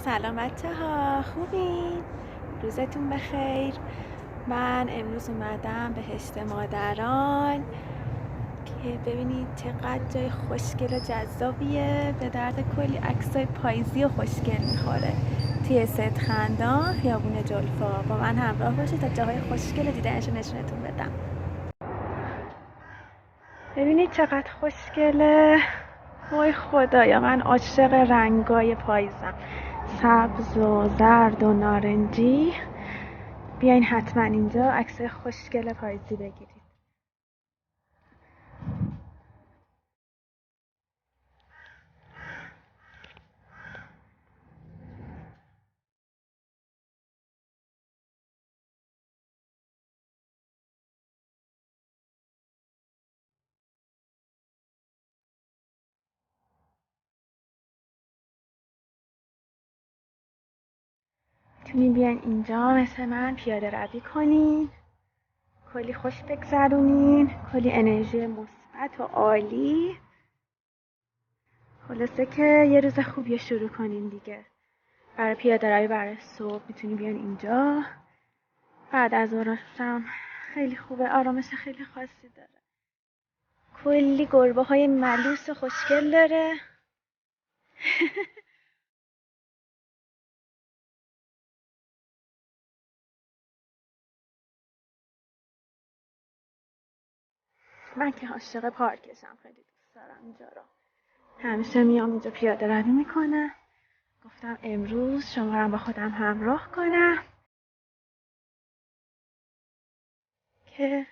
سلام بچه‌ها، خوبین؟ روزتون بخیر. من امروز اومدم بهشت مادران که ببینید چقدر جای خوشگل و جذابیه. به درد کلی عکسای پاییزی و خوشگل میخوره. توی صدخندان خیابون جلفا با من همراه باشید تا جاهای خوشگل دیدنشو نشونتون بدم. ببینید چقدر خوشگله. وای خدایا، من عاشق رنگای پاییزم، سبز و زرد و نارنجی. بیاین حتما اینجا عکس خوشگل پاییزی بگیرید. میتونین بیاین اینجا مثل من پیاده روی کنین، کلی خوش بگذرونین، کلی انرژی مثبت و عالی. خلاصه که یه روز خوبی شروع کنین دیگه. برای پیاده روی برای صبح میتونین بیاین اینجا. بعد از ظهرم خیلی خوبه، آرامش خیلی خاصی داره. کلی گربه های ملوس و خوشگل داره. من که عاشق پارکشم، خیلی دوست دارم اینجا رو. همیشه میام اینجا پیاده روی میکنم. گفتم امروز شما رو با خودم همراه کنم که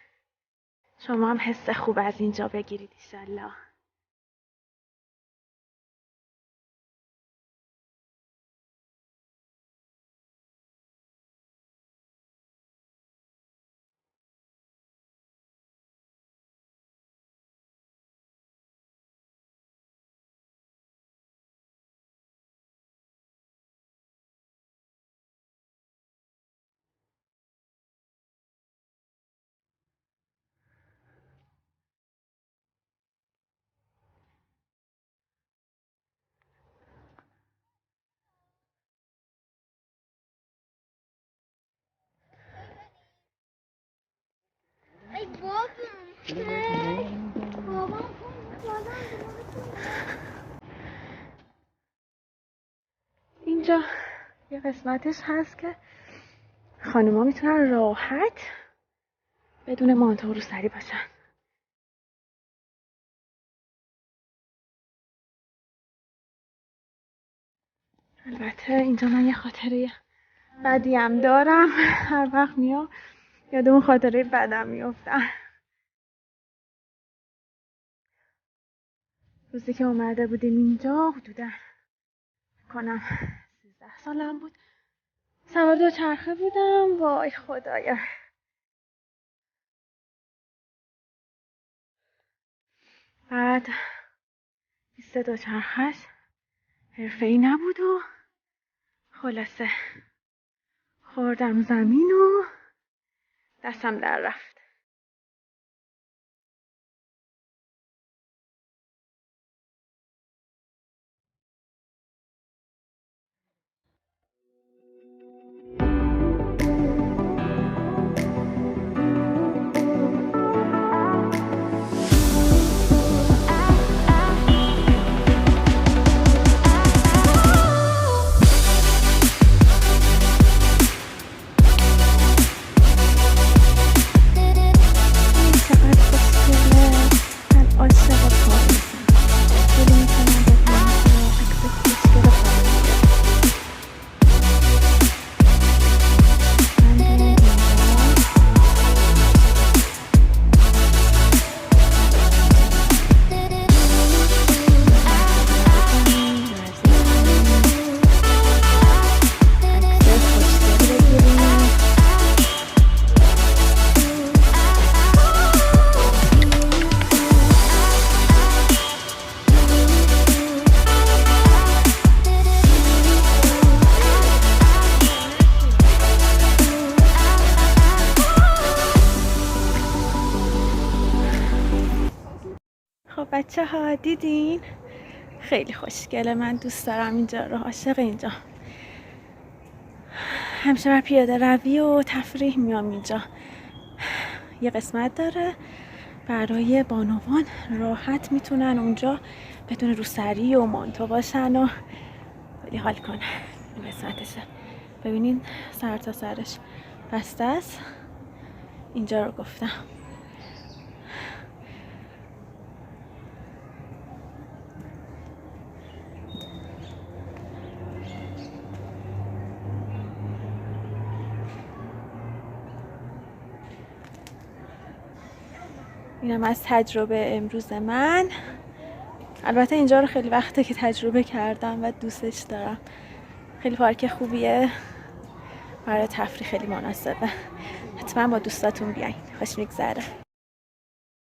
شما هم حس خوب از اینجا بگیرید ایشالله. اینجا یه قسمتش هست که خانوما میتونن راحت بدون مانتو رو سری باشن. البته اینجا من یه خاطره بدی هم دارم. هر وقت میام یاد اون خاطره بدم میافتم. روزی که اومده بودیم اینجا حدودا کنم 13 سالم بود، سوار دوچرخه بودم. وای خدایا، بعد بیست دوچرخه‌اش حرفه‌ای نبود و خلاصه خوردم زمین و دستم در رفت. خب بچه ها دیدین؟ خیلی خوشگله. من دوست دارم اینجا رو، عاشق اینجا. همیشه بر پیاده روی و تفریح میام اینجا. یه قسمت داره برای بانوان راحت میتونن اونجا بدون روسری و مانتو باشن و خیلی حال کنن. این قسمتشه. ببینین سر تا سرش بسته است. اینجا رو گفتم. اینم از تجربه امروز من. البته اینجا رو خیلی وقته که تجربه کردم و دوستش دارم. خیلی پارک خوبیه، برای تفریح خیلی مناسبه. حتما با دوستاتون بیاین، خوش میگذره.